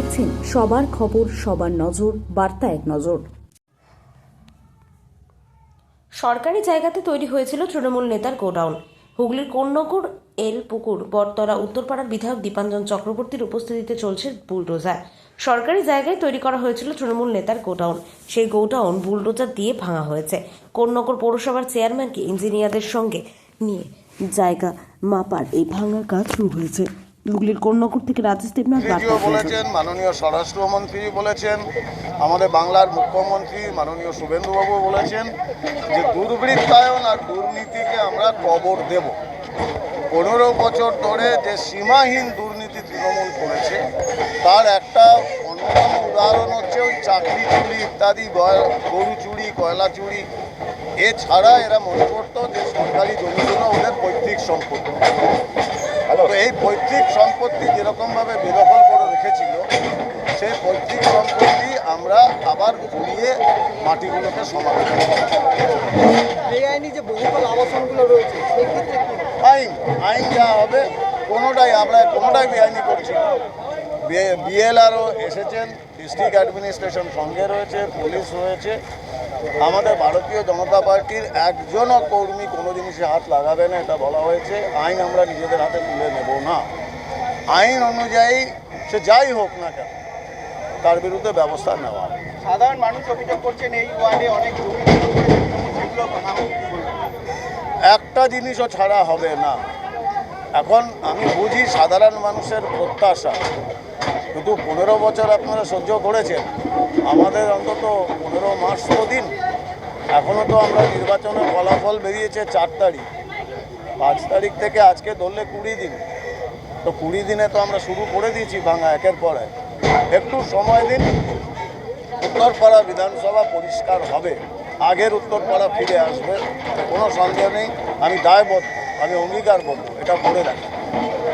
দেখছেন সবার খবর, সবার নজর, বার্তা এক নজর। সরকারি জায়গাতে তৈরি হয়েছিল তৃণমূল নেতার গোডাউন। হুগলির কোন্নগর এল পুকুর বটতলা উত্তরপাড়ার বিধায়ক দীপাঞ্জন চক্রবর্তীর উপস্থিতিতে চলছে বুলডোজার। সরকারি জায়গায় তৈরি করা হয়েছিল তৃণমূল নেতার গোডাউন। সেই গোডাউন বুলডোজার দিয়ে ভাঙা হয়েছে। কোন্নগর পৌরসভার চেয়ারম্যানকে ইঞ্জিনিয়ারদের সঙ্গে নিয়ে জায়গা মাপার এই ভাঙার কাজ শুরু হয়েছে। হুগলির কোন্নগর থেকে রাজেশ দেবনাথ বার্তা বলেছেন, মাননীয় স্বরাষ্ট্রমন্ত্রী বলেছেন, আমাদের বাংলার মুখ্যমন্ত্রী মাননীয় শুভেন্দুবাবু বলেছেন যে দুর্বৃত্তায়ন আর দুর্নীতিকে আমরা কবর দেব। 15 বছর ধরে যে সীমাহীন দুর্নীতি তৃণমূল করেছে তার একটা অন্যতম উদাহরণ হচ্ছে ওই চাকরি চুরি ইত্যাদি, গরু চুরি, কয়লা চুরি। এছাড়া এরা মনে করতো যে সরকারি জমিগুলো ওদের পৈতৃক সম্পত্তি। তো এই পৈতৃক সম্পত্তি যেরকমভাবে বেদখল করে রেখেছিল, সেই পৈতৃক সম্পত্তি আমরা আবার ঘুরিয়ে মাটিগুলোকে সমাধান বেআইনি যে বহুতল আবাসনগুলো রয়েছে সেই ক্ষেত্রে আইন যা হবে কোনোটাই বেআইনি করছি। বিএলআরও এসেছেন, ডিস্ট্রিক্ট অ্যাডমিনিস্ট্রেশন সঙ্গে রয়েছে, পুলিশ রয়েছে। আমাদের ভারতীয় জনতা পার্টির একজনও কর্মী কোনো জিনিসে হাত লাগাবে না, এটা বলা হয়েছে। আইন আমরা নিজেদের হাতে তুলে নেব না। আইন অনুযায়ী সে যাই হোক না কেন তার বিরুদ্ধে ব্যবস্থা নেওয়া হবে। সাধারণ মানুষ অভিযোগ করছেন এই ওয়ার্ডে অনেক একটা জিনিসও ছাড়া হবে না। এখন আমি বুঝি সাধারণ মানুষের প্রত্যাশা, কিন্তু 15 বছর আপনারা সহ্য করেছেন, আমাদের অন্তত 15 মাস তো দিন। এখনও তো আমরা নির্বাচনের ফলাফল বেরিয়েছে 4 তারিখ, 5 তারিখ থেকে আজকে ধরলে 20 দিন। তো 20 দিনে তো আমরা শুরু করে দিয়েছি ভাঙা একের পর এক। একটু সময় দিন, উত্তরপাড়া বিধানসভা পরিষ্কার হবে, আগের উত্তরপাড়া ফিরে আসবে, কোনো সন্দেহ নেই। আমি দায়বদ্ধ, আমি অঙ্গীকারবদ্ধ, এটা করে রাখি।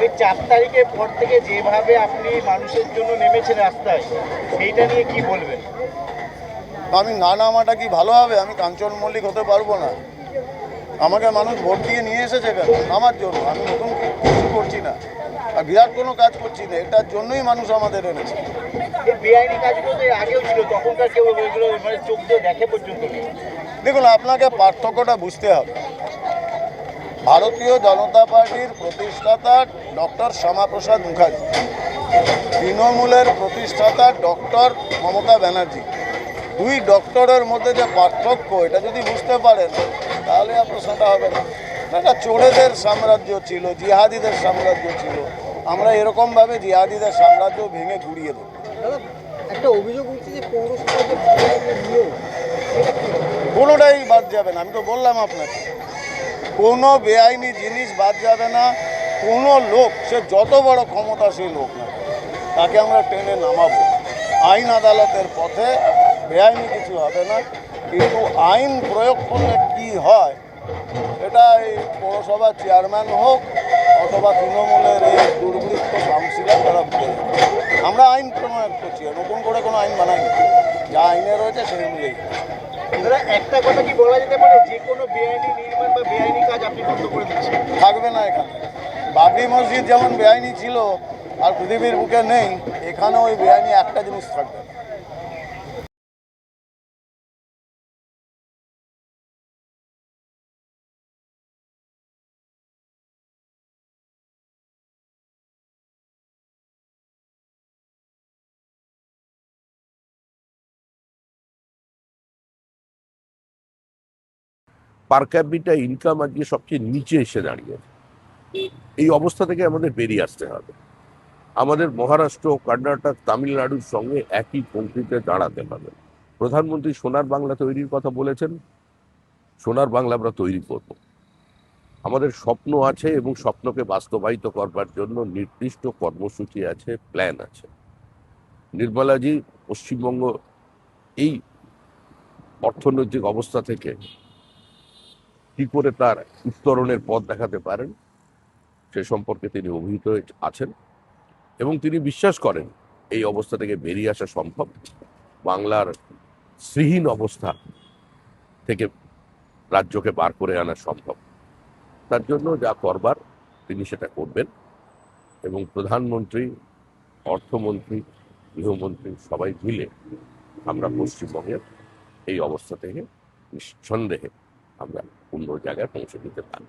এই 4 তারিখের পর থেকে যেভাবে আপনি মানুষের জন্য নেমেছেন রাস্তায়, সেইটা নিয়ে কি বলবেন? আমি না নামাটা কি ভালো হবে? আমি কাঞ্চন মল্লিক হতে পারবো না? আমাকে মানুষ ভোট দিয়ে নিয়ে এসেছে কেন? আমার জন্য। আমি নতুন কিছু করছি না, আর বিরাট কোনো কাজ করছি না, এটার জন্যই মানুষ আমাদের এনেছে। এই বেআইনি কাজগুলো যে আগেও ছিল, তখনকার কেউ এগুলো মানে চোখ দিয়ে দেখে পর্যন্ত নেই। দেখুন, আপনাকে পার্থক্যটা বুঝতে হবে। ভারতীয় জনতা পার্টির প্রতিষ্ঠাতা ডক্টর শ্যামাপ্রসাদ মুখার্জি, তৃণমূলের প্রতিষ্ঠাতা ডক্টর মমতা ব্যানার্জি। দুই ডক্টরের মধ্যে যে পার্থক্য, এটা যদি বুঝতে পারেন তাহলে আর প্রশ্নটা হবে না। এটা চোরেদের সাম্রাজ্য ছিল, জিহাদিদের সাম্রাজ্য ছিল। আমরা এরকমভাবে জিহাদিদের সাম্রাজ্য ভেঙে গুড়িয়ে দেব। একটা অভিযোগ উঠছে যে পৌরসভা কোনোটাই বাদ যাবে না। আমি তো বললাম আপনাকে, কোনো বেআইনি জিনিস বাদ যাবে না। কোনো লোক, সে যত বড় ক্ষমতাশীল হোক না, তাকে আমরা টেনে নামাবো। আইন আদালতের পথে বেআইনি কিছু হবে না, কিন্তু আইন প্রয়োগ করলে কি হয় এটা এই পৌরসভার চেয়ারম্যান হোক অথবা তৃণমূলের এই দুর্বৃত্ত কাউন্সিলর, তারা বুঝে যাবে। আমরা আইন প্রণয়ন করছি, নতুন করে কোনো আইন বানাইনি। যা আইনে রয়েছে সেই অনুযায়ী। একটা কথা কি বলা যেতে পারে, যে কোনো বেআইনি নির্মাণ বা বেআইনি কাজ আপনি বন্ধ করে দিচ্ছেন? থাকবে না এখানে। বাবরি মসজিদ যেমন বেআইনি ছিল আর পৃথিবীর বুকে নেই, এখানে ওই বেআইনি একটা জিনিস থাকবে না। পার ক্যাপিটা ইনকাম আজকে সবচেয়ে নিচে এসে দাঁড়িয়েছে। এই অবস্থা থেকে আমাদের বেরিয়ে আসতে হবে। আমাদের মহারাষ্ট্র, কর্ণাটক, তামিলনাড়ুর সঙ্গে একই পঙ্ক্তিতে দাঁড়াতে হবে। প্রধানমন্ত্রী সোনার বাংলা তৈরির কথা বলেছেন। সোনার বাংলা আমরা তৈরি করব। আমাদের স্বপ্ন আছে এবং স্বপ্নকে বাস্তবায়িত করবার জন্য নির্দিষ্ট কর্মসূচি আছে, প্ল্যান আছে। নির্মলাজি পশ্চিমবঙ্গ এই অর্থনৈতিক অবস্থা থেকে কি করে তার উত্তরণের পথ দেখাতে পারেন সে সম্পর্কে তিনি অভিহিত আছেন এবং তিনি বিশ্বাস করেন এই অবস্থা থেকে বেরিয়ে আসা সম্ভব। বাংলার শ্রীহীন অবস্থা থেকে রাজ্যকে বার করে আনা সম্ভব। তার জন্য যা করবার তিনি সেটা করবেন এবং প্রধানমন্ত্রী, অর্থমন্ত্রী, গৃহমন্ত্রী সবাই মিলে আমরা পশ্চিমবঙ্গের এই অবস্থা থেকে নিঃসন্দেহে আমরা অন্য জায়গায় পৌঁছে দিতে পারব।